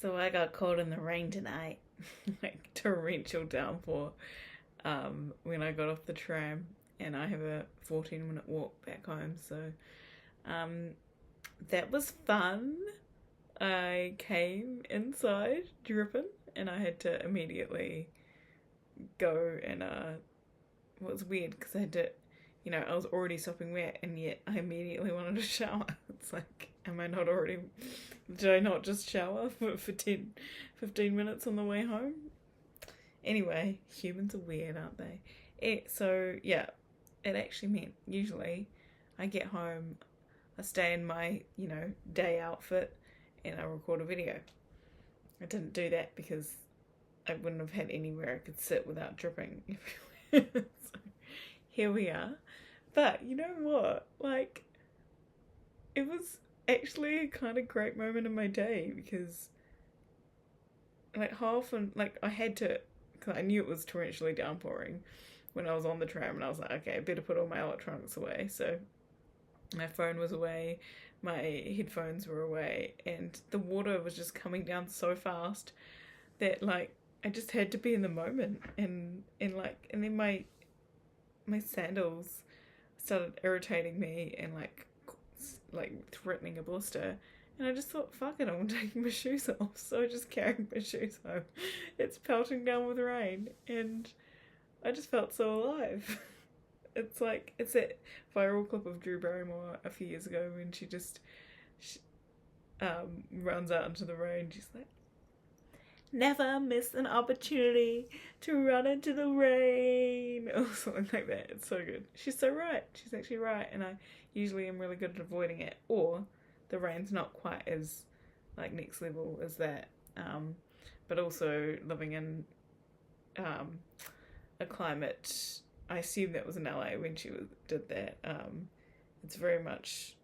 So I got caught in the rain tonight, like torrential downpour, when I got off the tram, and I have a 14-minute walk back home. So um, that was fun. I came inside dripping, and I had to immediately go and well, it was weird because I had to, I was already sopping wet, and yet I immediately wanted to shower. It's like, am I not already? Did I not just shower for 10, 15 minutes on the way home? Anyway, humans are weird, aren't they? So, yeah, it actually meant usually I get home, I stay in my, day outfit, and I record a video. I didn't do that because I wouldn't have had anywhere I could sit without dripping everywhere. So here we are. But you know what? Like, it was actually a kind of great moment in my day because, like, how often, like, I had to, because I knew it was torrentially downpouring when I was on the tram, and I was like, okay, I better put all my electronics away. So my phone was away, my headphones were away, and the water was just coming down so fast that, like, I just had to be in the moment, and then my sandals started irritating me and like threatening a blister. And I just thought, fuck it, I'm taking my shoes off. So I just carried my shoes home. It's pelting down with rain, and I just felt so alive. It's like, it's that viral clip of Drew Barrymore a few years ago when she runs out into the rain. She's like, never miss an opportunity to run into the rain, or something like that. It's so good. She's so right. She's actually right, and I usually am really good at avoiding it, or the rain's not quite as, like, next level as that. But also living in a climate, I assume that was in LA when did that. It's very much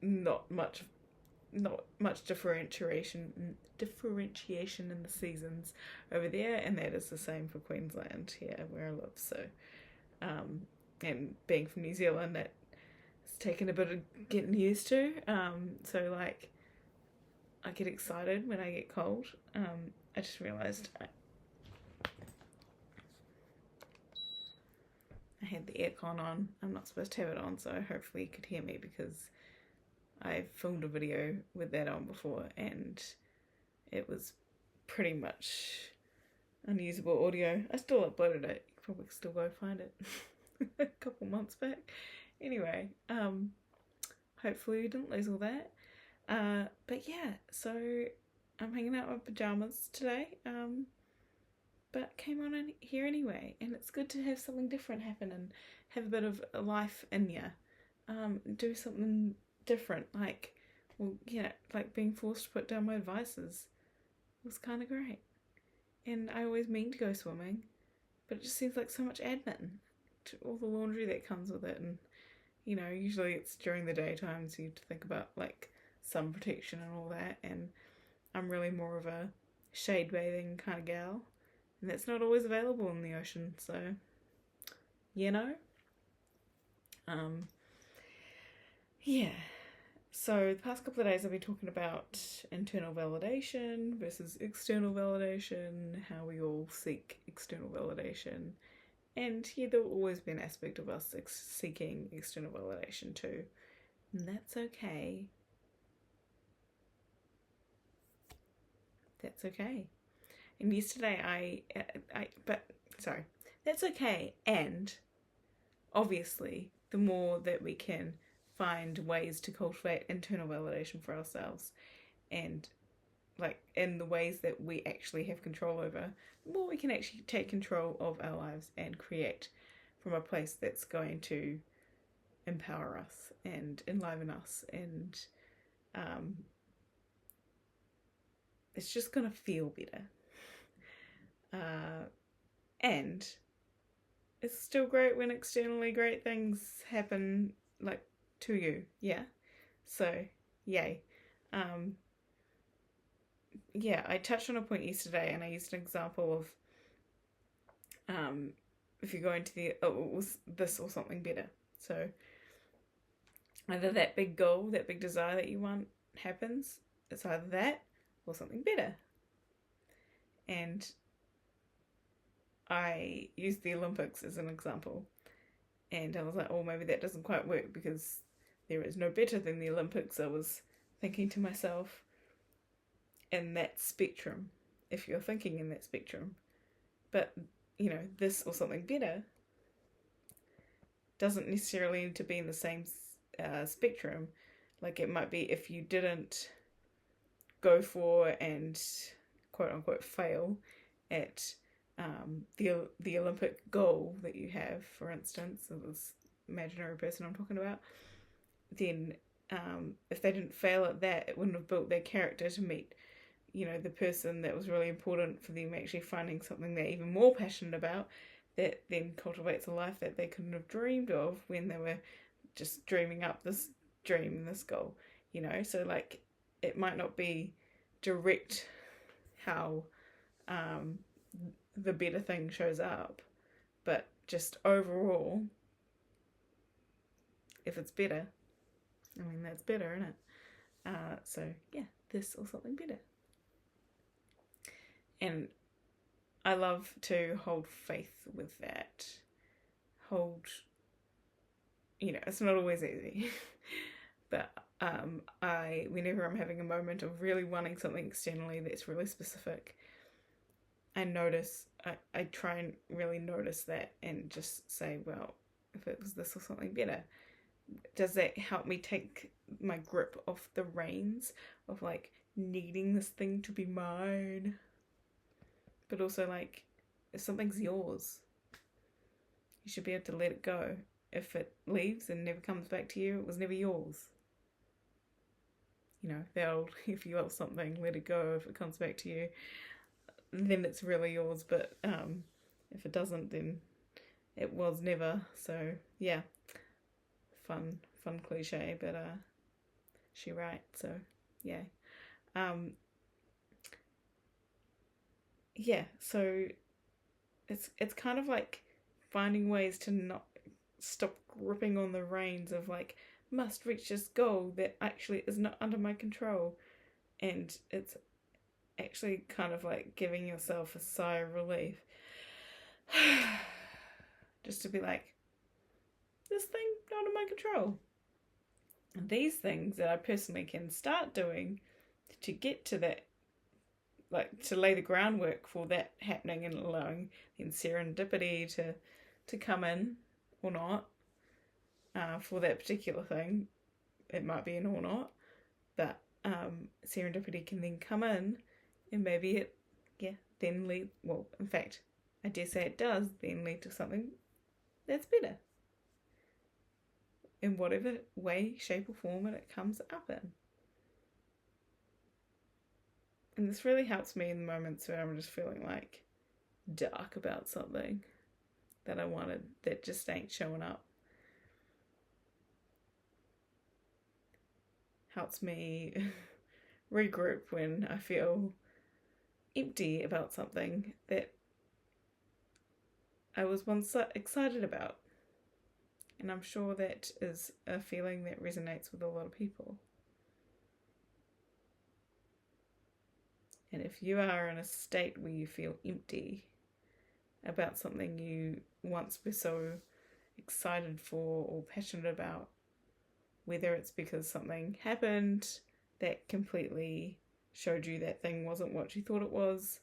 not much differentiation in the seasons over there, and that is the same for Queensland here where I live. So and being from New Zealand, that it's taken a bit of getting used to. So, like, I get excited when I get cold. I just realised I had the aircon on. I'm not supposed to have it on, so hopefully you could hear me because I filmed a video with that on before, and it was pretty much unusable audio. I still uploaded it. You can probably still go find it a couple months back. Anyway, hopefully we didn't lose all that. But yeah, so I'm hanging out in my pajamas today. But came on in here anyway, and it's good to have something different happen and have a bit of a life in you. Do something different, like, well, yeah, like being forced to put down my vices was kind of great. And I always mean to go swimming, but it just seems like so much admin to all the laundry that comes with it. And usually it's during the daytime, so you have to think about, like, sun protection and all that, and I'm really more of a shade bathing kind of gal, and that's not always available in the ocean. So yeah. So the past couple of days I've been talking about internal validation versus external validation, how we all seek external validation. And yeah, there will always be an aspect of us seeking external validation too. And that's okay. That's okay. And yesterday that's okay. And obviously, the more that we can find ways to cultivate internal validation for ourselves, and, like, in the ways that we actually have control over, the more we can actually take control of our lives and create from a place that's going to empower us and enliven us, and it's just gonna feel better. And it's still great when externally great things happen, like, to you, yeah? So, yay. Yeah, I touched on a point yesterday, and I used an example of if you're going to this or something better. So either that big goal, that big desire that you want happens, it's either that, or something better. And I used the Olympics as an example, and I was like, oh, maybe that doesn't quite work because there is no better than the Olympics. I was thinking to myself, in that spectrum, if you're thinking in that spectrum. But, this or something better doesn't necessarily need to be in the same spectrum. Like, it might be if you didn't go for and quote unquote fail at the Olympic goal that you have, for instance, of this imaginary person I'm talking about, then if they didn't fail at that, it wouldn't have built their character to meet, the person that was really important for them actually finding something they're even more passionate about, that then cultivates a life that they couldn't have dreamed of when they were just dreaming up this dream, this goal, So, like, it might not be direct how the better thing shows up, but just overall, if it's better, that's better, isn't it? So yeah, this or something better. And I love to hold faith with that. It's not always easy, but whenever I'm having a moment of really wanting something externally that's really specific, I try and really notice that and just say, well, if it was this or something better, does that help me take my grip off the reins of like needing this thing to be mine? But also, like, if something's yours, you should be able to let it go. If it leaves and never comes back to you, it was never yours. The old, if you love something, let it go. If it comes back to you, then it's really yours. But if it doesn't, then it was never. So yeah, fun cliche, but she right. So yeah, yeah. So it's kind of like finding ways to not stop gripping on the reins of like, must reach this goal that actually is not under my control, and it's actually kind of like giving yourself a sigh of relief. Just to be like, this thing not under my control. And these things that I personally can start doing to get to that, like to lay the groundwork for that happening and allowing the serendipity to come in or not for that particular thing. It might be in or not, but serendipity can then come in, and maybe it, then lead, well, in fact, I dare say it does then lead to something that's better. In whatever way, shape, or form it comes up in. And this really helps me in the moments where I'm just feeling like dark about something that I wanted that just ain't showing up. Helps me regroup when I feel empty about something that I was once excited about. And I'm sure that is a feeling that resonates with a lot of people. And if you are in a state where you feel empty about something you once were so excited for or passionate about, whether it's because something happened that completely showed you that thing wasn't what you thought it was,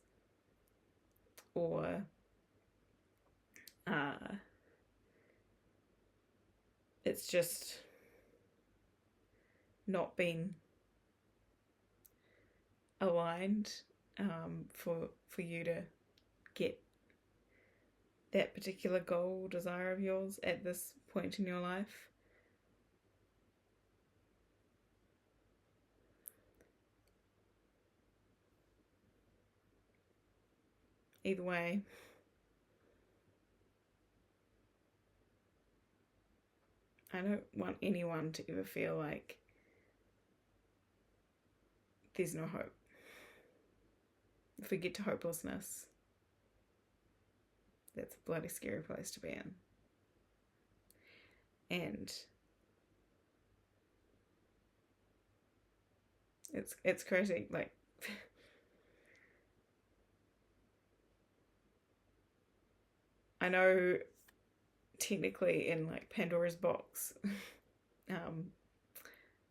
or it's just not been aligned for you to get that particular goal or desire of yours at this point in your life. Either way, I don't want anyone to ever feel like there's no hope. If we get to hopelessness, that's a bloody scary place to be in. And it's crazy. Like, I know technically in like Pandora's box,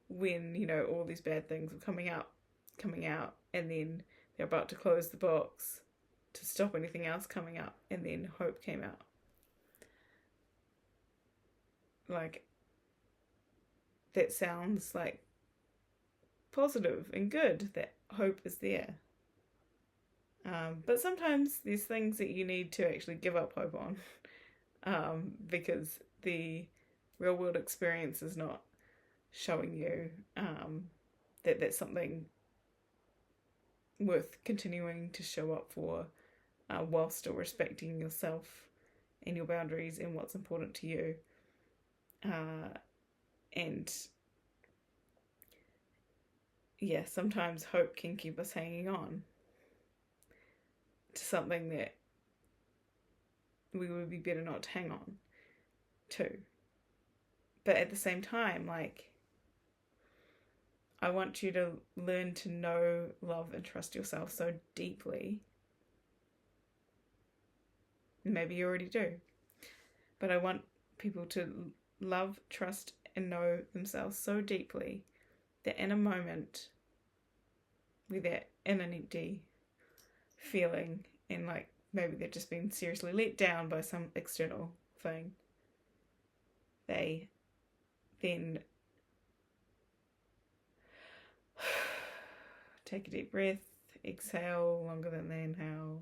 when, you know, all these bad things were coming out, and then they're about to close the box to stop anything else coming up, and then hope came out. Like, that sounds like positive and good, that hope is there. But sometimes there's things that you need to actually give up hope on, because the real world experience is not showing you that that's something worth continuing to show up for, while still respecting yourself and your boundaries and what's important to you. And yeah, sometimes hope can keep us hanging on to something that we would be better not to hang on to. But at the same time, like, I want you to learn to know, love, and trust yourself so deeply. Maybe you already do. But I want people to love, trust, and know themselves so deeply that in a moment where they're in an empty feeling, and like maybe they've just been seriously let down by some external thing, they then take a deep breath, exhale longer than they inhale,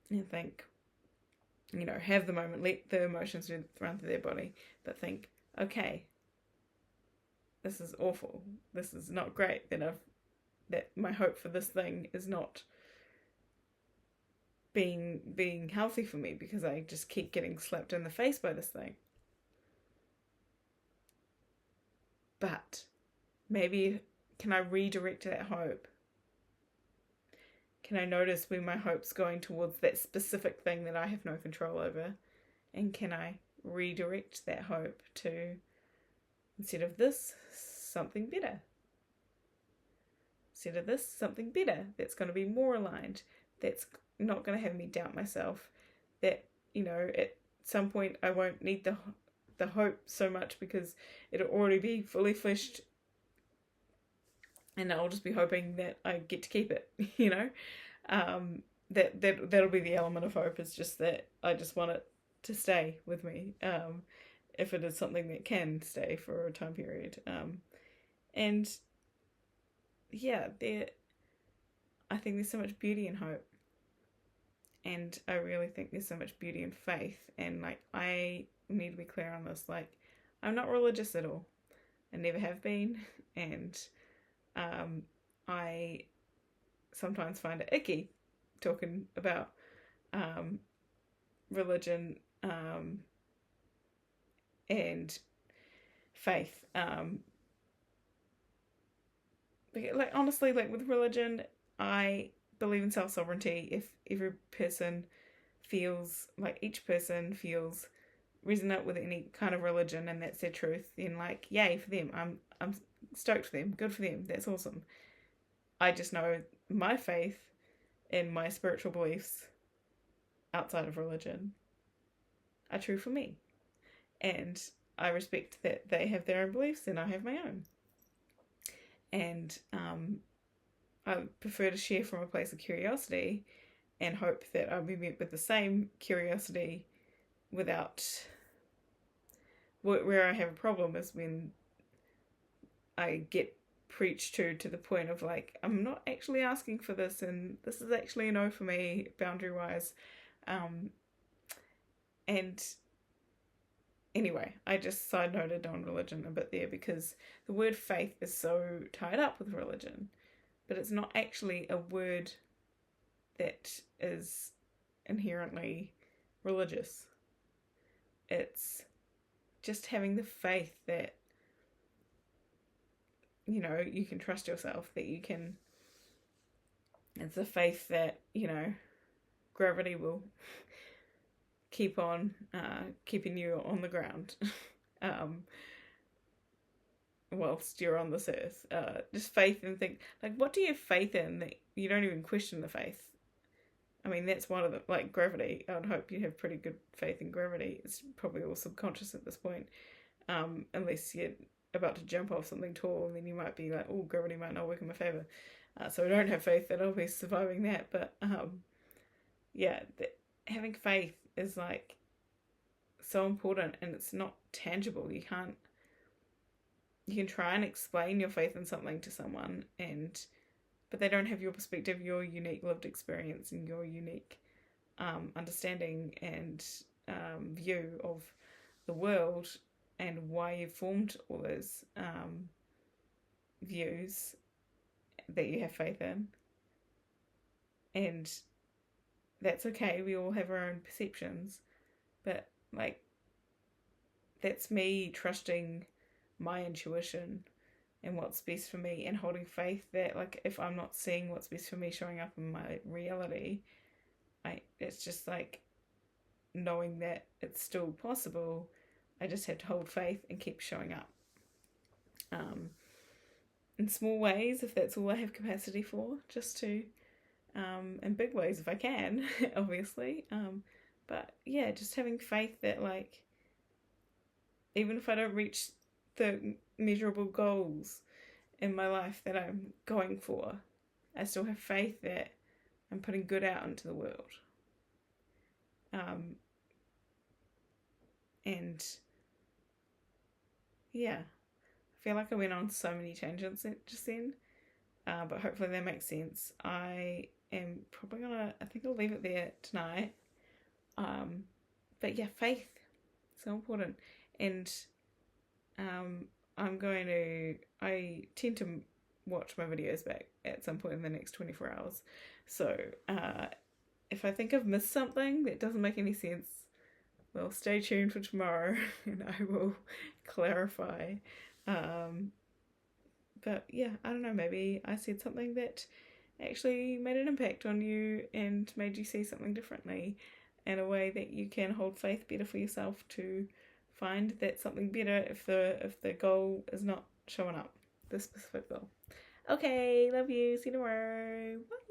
and think, you know, have the moment, let the emotions run through their body, but think, okay, this is awful, this is not great, that my hope for this thing is not being healthy for me, because I just keep getting slapped in the face by this thing. But maybe, can I redirect that hope? Can I notice when my hope's going towards that specific thing that I have no control over? And can I redirect that hope to, instead of this, something better? Instead of this, something better that's going to be more aligned, that's not going to have me doubt myself, that, you know, at some point I won't need the hope so much because it'll already be fully fleshed, and I'll just be hoping that I get to keep it, you know. That'll be the element of hope, is just that I just want it to stay with me, if it is something that can stay for a time period. And yeah, I think there's so much beauty in hope, and I really think there's so much beauty in faith. And like, I need to be clear on this, like, I'm not religious at all, I never have been, and I sometimes find it icky talking about religion and faith. Like, honestly, like with religion, I believe in self-sovereignty. If every person feels like, each person feels resonant with any kind of religion and that's their truth, then like, yay for them. I'm stoked for them. Good for them. That's awesome. I just know my faith and my spiritual beliefs outside of religion are true for me. And I respect that they have their own beliefs and I have my own. And I prefer to share from a place of curiosity and hope that I'll be met with the same curiosity without... Where I have a problem is when I get preached to the point of like, I'm not actually asking for this, and this is actually a no for me, boundary wise. And anyway, I just side noted on religion a bit there, because the word faith is so tied up with religion, but it's not actually a word that is inherently religious. It's just having the faith that, you know, you can trust yourself, that you can... It's a faith that, you know, gravity will keep on keeping you on the ground whilst you're on this earth. Just faith, and think, like, what do you have faith in that you don't even question the faith? I mean, that's one of the, like gravity. I would hope you have pretty good faith in gravity. It's probably all subconscious at this point, unless you're about to jump off something tall, and then you might be like, oh, gravity might not work in my favor. So I don't have faith that I'll be surviving that. But yeah, having faith is like so important, and it's not tangible. You can try and explain your faith in something to someone, but they don't have your perspective, your unique lived experience, and your unique understanding and view of the world, and why you formed all those views that you have faith in. And that's okay, we all have our own perceptions, but like, that's me trusting my intuition and what's best for me, and holding faith that, like, if I'm not seeing what's best for me showing up in my reality, it's just like knowing that it's still possible. I just have to hold faith and keep showing up in small ways, if that's all I have capacity for, just to in big ways if I can, obviously, but yeah, just having faith that, like, even if I don't reach the measurable goals in my life that I'm going for, I still have faith that I'm putting good out into the world. And yeah, I feel like I went on so many tangents just then, but hopefully that makes sense. I am probably I think I'll leave it there tonight. But yeah, faith, so important. And I tend to watch my videos back at some point in the next 24 hours. So if I think I've missed something that doesn't make any sense, well, stay tuned for tomorrow and I will clarify. But yeah, I don't know, maybe I said something that actually made an impact on you and made you see something differently, in a way that you can hold faith better for yourself to find that something better if the goal is not showing up, the specific goal. Okay, love you. See you tomorrow. Bye.